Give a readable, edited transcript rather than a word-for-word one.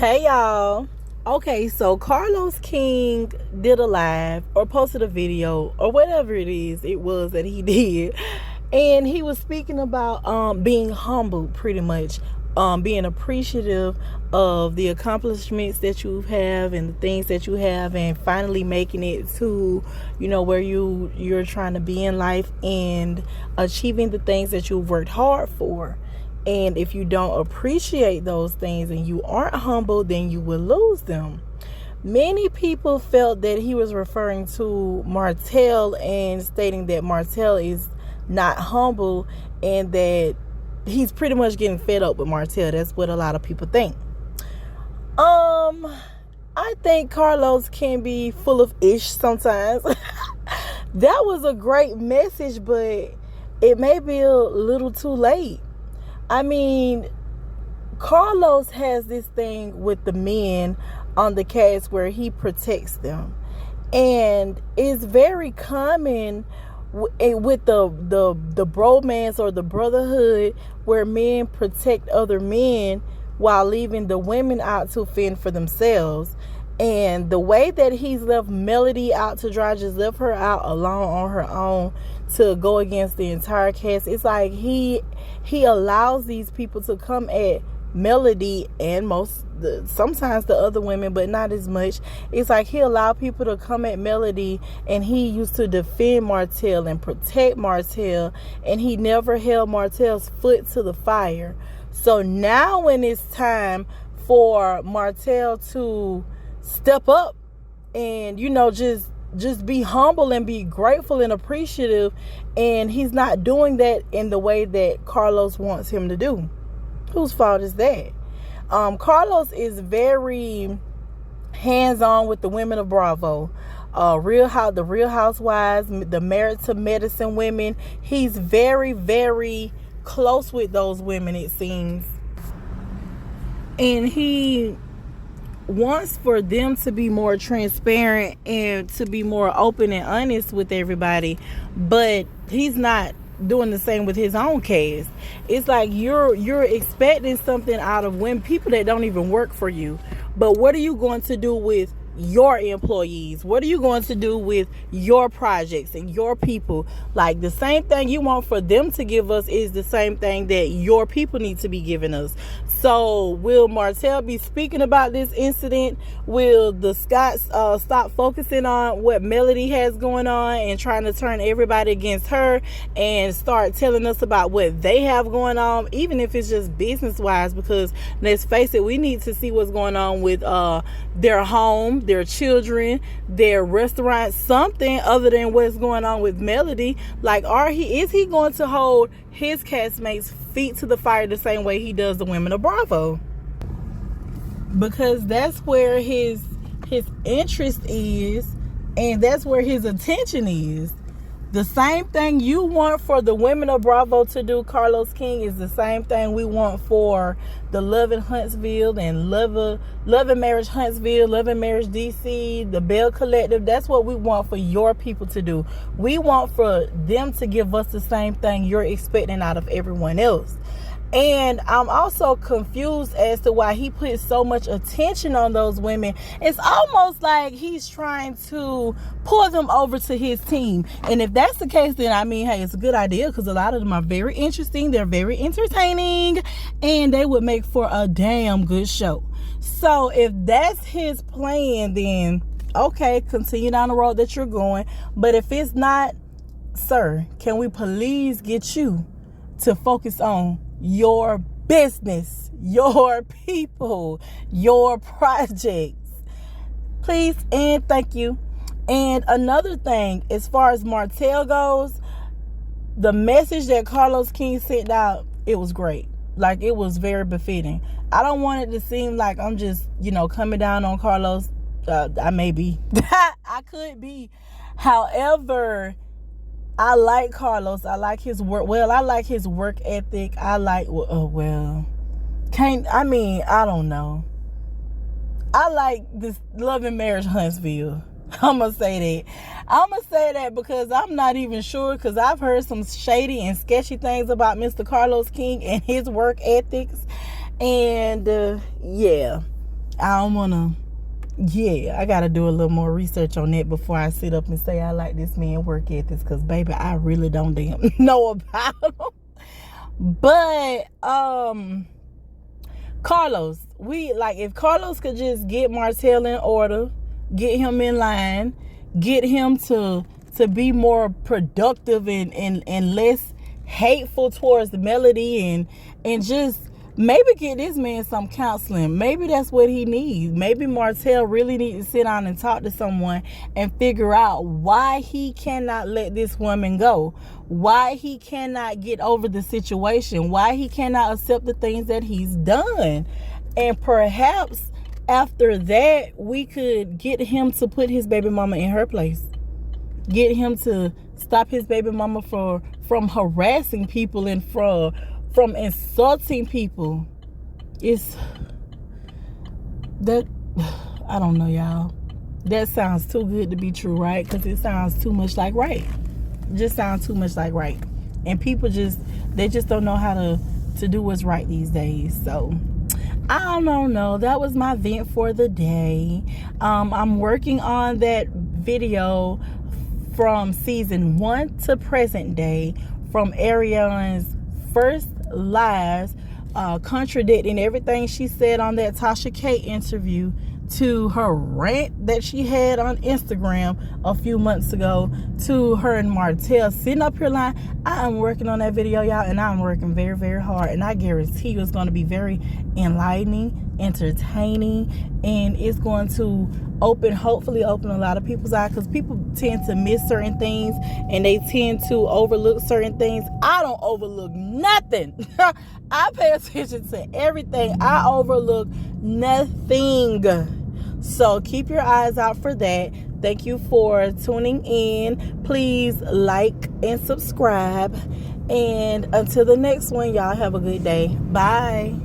Hey y'all. Okay, so Carlos King did a live or posted a video or whatever it was that he did. And he was speaking about being humble, pretty much. Being appreciative of the accomplishments that you have and the things that you have, and finally making it to, where you're trying to be in life and achieving the things that you've worked hard for. And if you don't appreciate those things and you aren't humble, then you will lose them. Many people felt that he was referring to Martel and stating that Martel is not humble and that he's pretty much getting fed up with Martel. That's what a lot of people think. I think Carlos can be full of ish sometimes. That was a great message, but it may be a little too late. I mean, Carlos has this thing with the men on the cast where he protects them. And it's very common with the bromance or the brotherhood where men protect other men while leaving the women out to fend for themselves. And the way that he's left Melody out to dry, just left her out alone on her own to go against the entire cast. It's like he allows these people to come at Melody and sometimes the other women, but not as much. It's like he allowed people to come at Melody, and he used to defend Martel and protect Martel, and he never held Martel's foot to the fire. So now when it's time for Martel to step up and just be humble and be grateful and appreciative, and he's not doing that in the way that Carlos wants him to do. Whose fault is that? Carlos is very hands-on with the women of Bravo. The Real Housewives, the Married to Medicine women. He's very, very close with those women, it seems. And he wants for them to be more transparent and to be more open and honest with everybody, but he's not doing the same with his own cast. It's like you're expecting something out of people that don't even work for you. But what are you going to do with your employees? What are you going to do with your projects and your people? Like, the same thing you want for them to give us is the same thing that your people need to be giving us. So will Martel be speaking about this incident? Will the Scotts stop focusing on what Melody has going on and trying to turn everybody against her and start telling us about what they have going on, even if it's just business wise? Because let's face it, we need to see what's going on with their home, their children, their restaurant, something other than what's going on with Melody. Like, is he going to hold his castmates' feet to the fire the same way he does the women of Bravo? Because that's where his interest is, and that's where his attention is. The same thing you want for the women of Bravo to do, Carlos King, is the same thing we want for the Love in Huntsville and Love and Marriage Huntsville, Love and Marriage DC, the Bell Collective. That's what we want for your people to do. We want for them to give us the same thing you're expecting out of everyone else. And I'm also confused as to why he puts so much attention on those women. It's almost like he's trying to pull them over to his team. And if that's the case, then I mean, hey, it's a good idea, because a lot of them are very interesting. They're very entertaining, and they would make for a damn good show. So if that's his plan, then okay, continue down the road that you're going. But if it's not, sir, can we please get you to focus on your business, your people, your projects? Please and thank you. And another thing, as far as Martel goes, the message that Carlos King sent out, it was great. Like, it was very befitting. I don't want it to seem like I'm just, coming down on Carlos. I may be. I could be. However, I like Carlos. I like his work. Well, I like his work ethic. I like, I don't know. I like this Love and Marriage Huntsville. I'm going to say that. I'm going to say that because I'm not even sure, because I've heard some shady and sketchy things about Mr. Carlos King and his work ethics. And, yeah. I don't want to. Yeah, I got to do a little more research on that before I sit up and say I like this man work ethics, because, baby, I really don't damn know about him. But, Carlos, if Carlos could just get Martel in order, get him in line, get him to be more productive and less hateful towards the Melody, and just maybe get this man some counseling. Maybe that's what he needs. Maybe Martel really needs to sit down and talk to someone and figure out why he cannot let this woman go, why he cannot get over the situation, why he cannot accept the things that he's done. And perhaps after that, we could get him to put his baby mama in her place. Get him to stop his baby mama from harassing people and from insulting people. It's that, I don't know, y'all. That sounds too good to be true, right? Because it sounds too much like right. It just sounds too much like right. And people they just don't know how to do what's right these days. So I don't know. That was my vent for the day. I'm working on that video from season 1 to present day, from Ariana's first lives, contradicting everything she said on that Tasha K interview, to her rant that she had on Instagram a few months ago, to her and Martel sitting up here lying. I am working on that video, y'all, and I'm working very, very hard, and I guarantee you it's going to be very enlightening, entertaining, and it's going to hopefully open a lot of people's eyes, because people tend to miss certain things and they tend to overlook certain things. I don't overlook nothing. I pay attention to everything. I overlook nothing. So keep your eyes out for that. Thank you for tuning in. Please like and subscribe. And until the next one, y'all have a good day. Bye.